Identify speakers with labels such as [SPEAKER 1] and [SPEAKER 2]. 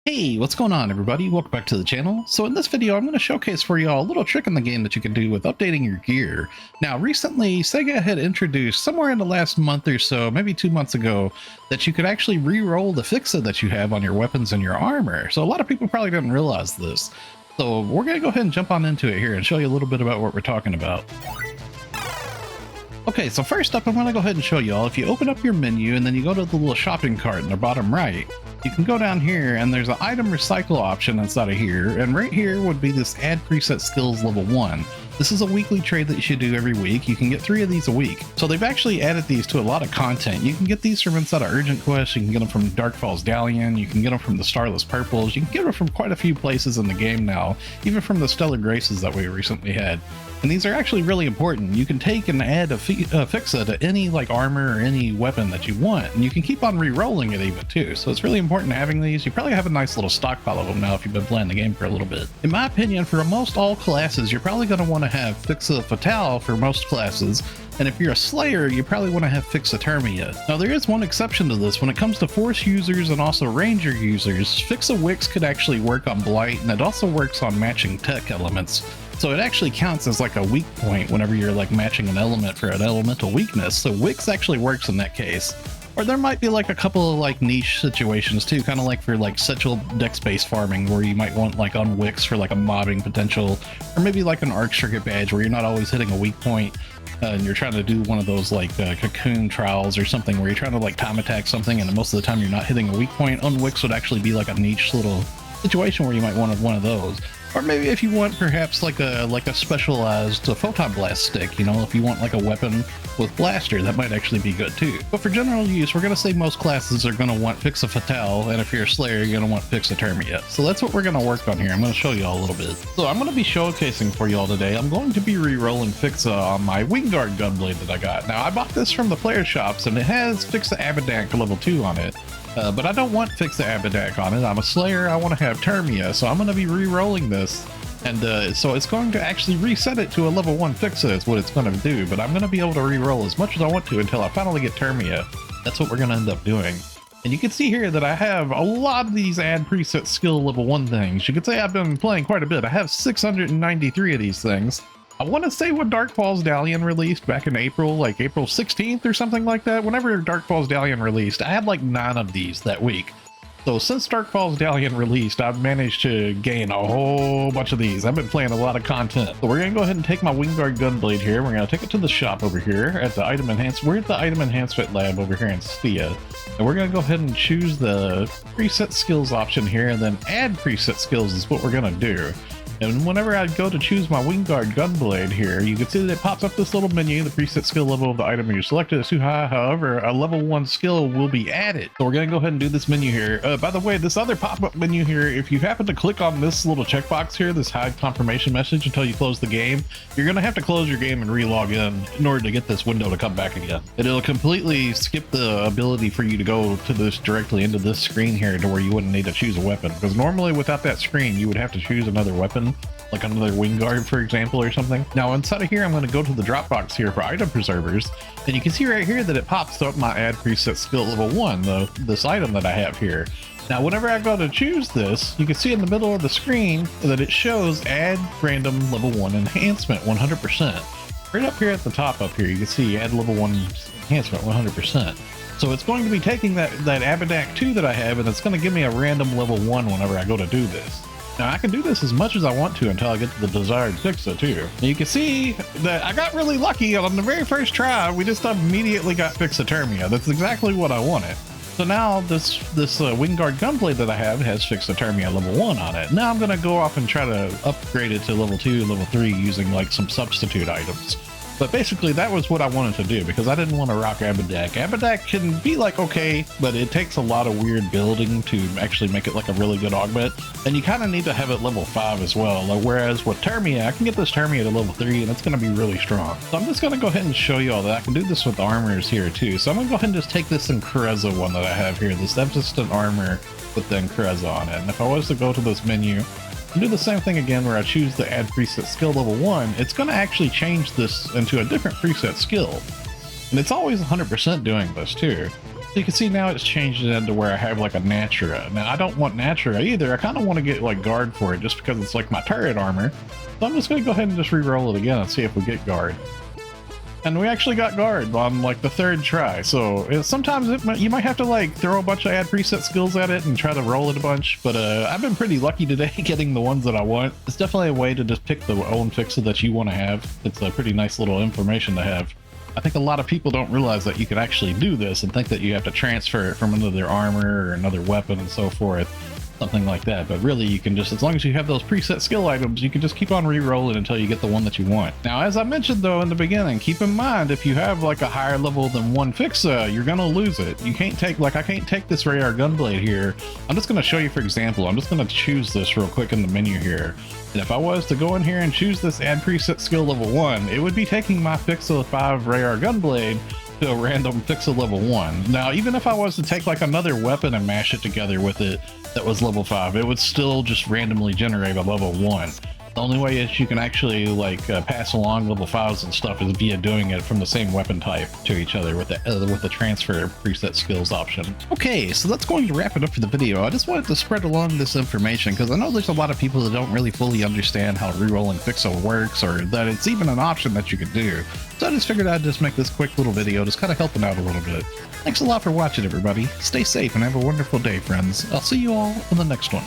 [SPEAKER 1] Hey, what's going on everybody? Welcome back to the channel. So in this video, I'm going to showcase for y'all a little trick in the game that you can do with updating your gear. Now, recently, SEGA had introduced somewhere in the last month or so, maybe 2 months ago, that you could actually re-roll the Fixa that you have on your weapons and your armor. So a lot of people probably didn't realize this. So we're going to go ahead and jump on into it here and show you a little bit about what we're talking about. Okay, so first up, I'm going to go ahead and show y'all, if you open up your menu and then you go to the little shopping cart in the bottom right, you can go down here and there's an item recycle option inside of here, and right here would be this add preset skills level 1. This is a weekly trade that you should do every week. You can get 3 of these a week. So they've actually added these to a lot of content. You can get these from inside of Urgent Quest, you can get them from Dark Falls Galleon, you can get them from the Starless Purples, you can get them from quite a few places in the game now, even from the Stellar Graces that we recently had. And these are actually really important. You can take and add a Fixa to any like armor or any weapon that you want, and you can keep on re-rolling it even too. So it's really important having these. You probably have a nice little stockpile of them now if you've been playing the game for a little bit. In my opinion, for most all classes, you're probably going to want to have Fixa Fatale for most classes. And if you're a Slayer, you probably want to have Fixatermia. Now there is one exception to this. When it comes to Force users and also Ranger users, Fixa Wix could actually work on Blight, and it also works on matching tech elements. So it actually counts as like a weak point whenever you're like matching an element for an elemental weakness. So Wix actually works in that case. Or there might be like a couple of like niche situations too, kind of like for like Setchel dex-based farming, where you might want like on Wix for like a mobbing potential, or maybe like an arc circuit badge where you're not always hitting a weak point. And you're trying to do one of those like cocoon trials or something where you're trying to like time attack something, and most of the time you're not hitting a weak point. On Wix would actually be like a niche little situation where you might want one of those. Or maybe if you want perhaps like a specialized photon blast stick, you know, if you want like a weapon with blaster, that might actually be good too. But for general use, we're going to say most classes are going to want Fixa Fatale, and if you're a Slayer, you're going to want Fixatermia. So that's what we're going to work on here. I'm going to show y'all a little bit. So I'm going to be showcasing for y'all today. I'm going to be re-rolling Fixa on my Wingguard gunblade that I got. Now I bought this from the player shops, and it has Fixa Abadank level 2 on it. But I don't want Fixa Abadank on it. I'm a Slayer, I want to have Termia, so I'm going to be re-rolling this. And so it's going to actually reset it to a level 1 Fixa is what it's going to do, but I'm going to be able to re-roll as much as I want to until I finally get Termia. That's what we're going to end up doing. And you can see here that I have a lot of these add preset skill level 1 things. You could say I've been playing quite a bit. I have 693 of these things. I want to say when Dark Falls Galleon released back in April, like April 16th or something like that, whenever Dark Falls Galleon released, I had like 9 of these that week. So since Dark Falls Galleon released, I've managed to gain a whole bunch of these. I've been playing a lot of content. So we're going to go ahead and take my Wingguard gunblade here. We're going to take it to the shop over here at the item enhancement. We're at the item enhancement lab over here in Stia. And we're going to go ahead and choose the preset skills option here, and then add preset skills is what we're going to do. And whenever I go to choose my Wingguard gunblade here, you can see that it pops up this little menu. The preset skill level of the item you selected is too high. However, a level 1 skill will be added. So we're going to go ahead and do this menu here. By the way, this other pop-up menu here, if you happen to click on this little checkbox here, this hide confirmation message until you close the game, you're going to have to close your game and re-log in order to get this window to come back again. It'll completely skip the ability for you to go to this directly into this screen here to where you wouldn't need to choose a weapon. Because normally without that screen, you would have to choose another weapon, like another Wingguard, for example, or something. Now inside of here, I'm going to go to the Dropbox here for item preservers, and you can see right here that it pops up my add preset skill level 1, this item that I have here. Now whenever I go to choose this, you can see in the middle of the screen that it shows add random level 1 enhancement 100%. Right up here at the top up here, you can see add level 1 enhancement 100%. So it's going to be taking that Abadank 2 that I have, and it's going to give me a random level 1 whenever I go to do this. Now I can do this as much as I want to until I get to the desired Fixa too. Now you can see that I got really lucky on the very first try. We just immediately got Fixatermia. That's exactly what I wanted. So now this Wingguard gunblade that I have has Fixatermia level 1 on it. Now I'm going to go off and try to upgrade it to level 2, level 3 using like some substitute items. But basically that was what I wanted to do because I didn't want to rock Abadank. Abadank can be like okay, but it takes a lot of weird building to actually make it like a really good augment. And you kind of need to have it level 5 as well. Like, whereas with Termia, I can get this Termia to level 3 and it's going to be really strong. So I'm just going to go ahead and show you all that. I can do this with armors here too. So I'm going to go ahead and just take this Increza one that I have here, this Emphasis armor with the Increza on it. And if I was to go to this menu, do the same thing again where I choose the add preset skill level 1, it's going to actually change this into a different preset skill. And it's always 100% doing this too. So you can see now it's changed it into where I have like a Natura. Now I don't want Natura either. I kind of want to get like guard for it just because it's like my turret armor. So I'm just going to go ahead and just re-roll it again and see if we get guard. And we actually got guard on like the 3rd try. So sometimes you might have to like throw a bunch of add preset skills at it and try to roll it a bunch. But I've been pretty lucky today getting the ones that I want. It's definitely a way to just pick the own Fixa that you want to have. It's a pretty nice little information to have. I think a lot of people don't realize that you can actually do this and think that you have to transfer it from another armor or another weapon and so forth, something like that. But really you can just, as long as you have those preset skill items, you can just keep on re-rolling until you get the one that you want. Now, as I mentioned though in the beginning, keep in mind if you have like a higher level than one Fixa, you're gonna lose it. You can't take, like I can't take this Radar Gunblade here. I'm just gonna show you for example. I'm just gonna choose this real quick in the menu here. And if I was to go in here and choose this add preset skill level 1, it would be taking my Fixa 5 Radar Gunblade to a random Fixa level 1. Now, even if I was to take like another weapon and mash it together with it that was level 5, it would still just randomly generate a level 1. The only way is you can actually like pass along level 5s and stuff is via doing it from the same weapon type to each other with the transfer preset skills option. Okay, so that's going to wrap it up for the video. I just wanted to spread along this information because I know there's a lot of people that don't really fully understand how rerolling Fixa works or that it's even an option that you could do. So I just figured I'd just make this quick little video, just kind of helping out a little bit. Thanks a lot for watching, everybody. Stay safe and have a wonderful day, friends. I'll see you all in the next one.